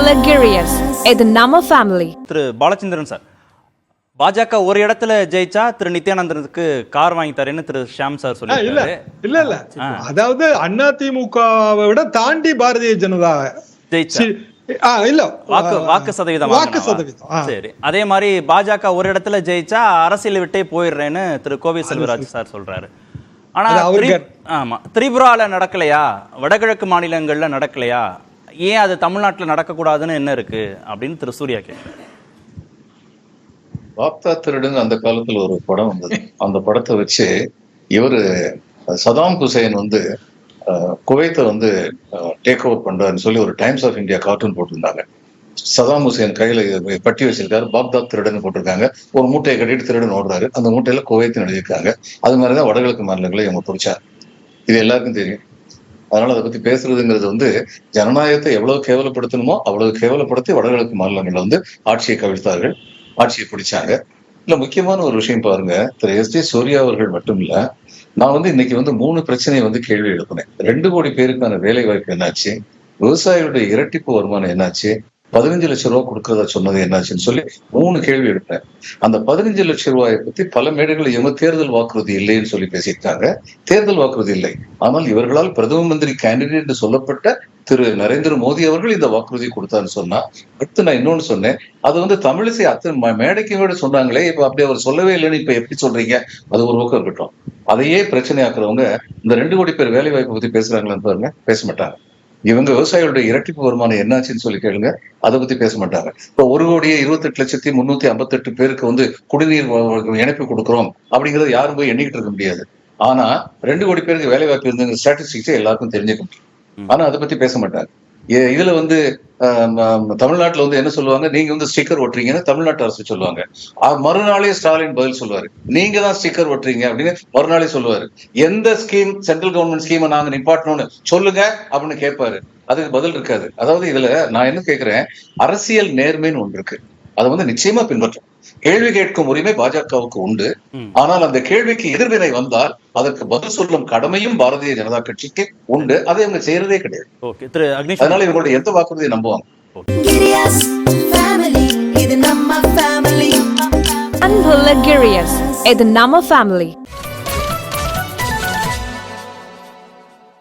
Luxurious. இது நம்ம family. திரு Balachandran sir, பாஜக ஒரு இடத்துல ஜெயிச்சா திரு நித்யானந்தனுக்கு கார் வாங்கி தரேன்னு திரு ஷியாம் சார் சொல்லியிருக்காரு. இல்ல அதாவது அதிமுகவை விட தாண்டி பாரதிய ஜனதா ஜெயிச்சா இல்ல வாக்கு சதவீதம். சரி, அதே மாதிரி பாஜக ஒரு இடத்துல ஜெயிச்சா அரசியல் விட்டே போயிடுறேன்னு திரு கோவை செல்வராஜ் சார் சொல்றாரு. ஆனா ஆமா, திரிபுரால நடக்கலையா, வடகிழக்கு மாநிலங்கள்ல நடக்கலையா, ஏன் அது தமிழ்நாட்டில் நடக்கக்கூடாதுன்னு என்ன இருக்கு அப்படின்னு திரு சூர்யா கேட்கிறார். பாப்தா திருடன் அந்த காலத்துல ஒரு படம் வந்தது. அந்த படத்தை வச்சு இவரு சதாம் ஹுசைன் குவைத்தை டேக் ஓவர் பண்றாருன்னு சொல்லி ஒரு டைம்ஸ் ஆஃப் இந்தியா கார்ட்டூன் போட்டிருந்தாங்க. சதாம் ஹுசைன் கையில பட்டி வச்சிருக்காரு, பாப்தா திருடன் போட்டிருக்காங்க. ஒரு மூட்டையை கட்டிட்டு திருடன் ஓடுறாரு, அந்த மூட்டையில குவைத்து எழுதியிருக்காங்க. அது மாதிரிதான் வடகிழக்கு மாநிலங்களை இவங்க பிடிச்சார். இது எல்லாருக்கும் தெரியும். அதனால அதை பத்தி பேசுறதுங்கிறது ஜனநாயகத்தை எவ்வளவு கேவலப்படுத்தணுமோ அவ்வளவு கேவலப்படுத்தி வடகிழக்கு மாநிலங்கள்ல ஆட்சியை கவிழ்த்தார்கள், ஆட்சியை பிடிச்சாங்க. இல்ல முக்கியமான ஒரு விஷயம் பாருங்க, திரு எஸ்.டி. சூர்யா அவர்கள் மட்டும் இல்ல, நான் இன்னைக்கு 3 பிரச்சனையை கேள்வி எழுப்பினேன். 2 கோடி பேருக்கான வேலை வாய்ப்பு என்னாச்சு, விவசாயிகளுடைய இரட்டிப்பு வருமானம் என்னாச்சு, 15 லட்சம் ரூபாய் கொடுக்கறதா சொன்னது என்னாச்சுன்னு சொல்லி 3 கேள்வி எடுப்பேன். அந்த 15 லட்சம் ரூபாயை பத்தி பல மேடைகள் இவங்க தேர்தல் வாக்குறுதி இல்லைன்னு சொல்லி பேசியிருக்காங்க. தேர்தல் வாக்குறுதி இல்லை, ஆனால் இவர்களால் பிரதம மந்திரி கேண்டிடேட் என்று சொல்லப்பட்ட திரு நரேந்திர மோடி அவர்கள் இந்த வாக்குறுதி கொடுத்தாருன்னு சொன்னா, அடுத்து நான் இன்னொன்னு சொன்னேன், அது தமிழிசை அத்தனை மேடைக்கு மேட சொன்னாங்களே, இப்ப அப்படி அவர் சொல்லவே இல்லைன்னு இப்ப எப்படி சொல்றீங்க? அது ஒரு பக்கம் இருக்கட்டும். அதையே பிரச்சனையாக்குறவங்க இந்த 2 கோடி பேர் வேலை வாய்ப்பை பத்தி பேசுறாங்களான்னு பாருங்க, பேச மாட்டாங்க. இவங்க விவசாயிகளுடைய இரட்டிப்பு வருமானம் என்னாச்சுன்னு சொல்லி கேளுங்க, அதை பத்தி பேச மாட்டாங்க. இப்ப 1,28,358,000 பேருக்கு குடிநீர் இணைப்பு கொடுக்குறோம் அப்படிங்கறது யாரும் போய் எண்ணிக்கிட்டு இருக்க முடியாது. ஆனா 2 கோடி பேருக்கு வேலை வாய்ப்பு இருந்துங்கிற ஸ்டாட்டிஸ்டிக்ஸே எல்லாருக்கும் தெரிஞ்சுக்க முடியும். ஆனா அதை பத்தி பேச மாட்டாங்க. இதுல தமிழ்நாட்டுல என்ன சொல்லுவாங்க, நீங்க ஸ்டிக்கர் ஒட்டுறீங்கன்னு தமிழ்நாட்டு அரசு சொல்லுவாங்க. மறுநாளே ஸ்டாலின் பதில் சொல்லுவாரு, நீங்க தான் ஸ்டிக்கர் ஒட்டுறீங்க அப்படின்னு மறுநாளே சொல்லுவாரு. எந்த ஸ்கீம், சென்ட்ரல் கவர்மெண்ட் ஸ்கீமை நாங்க நிப்பாட்டணும்னு சொல்லுங்க அப்படின்னு கேட்பாரு. அதுக்கு பதில் இருக்காது. அதாவது இதுல நான் என்ன கேட்கிறேன், அரசியல் நேர்மைன்னு ஒன்று இருக்கு, அதை நிச்சயமா பின்பற்றும். கேள்வி கேட்கும் உரிமை பாஜகவுக்கு உண்டு. ஆனால் அந்த கேள்விக்கு எதிர்வினை வந்தால் அதற்கு பதில் சொல்லும் கடமையும் பாரதிய ஜனதா கட்சிக்கு உண்டு. அதை இவங்க செய்யறதே கிடையாது. அதனால இவங்களுடைய எந்த வாக்குறுதியை நம்புவாங்க? அன்பு Luxurious. இது நம்ம ஃபேமிலி.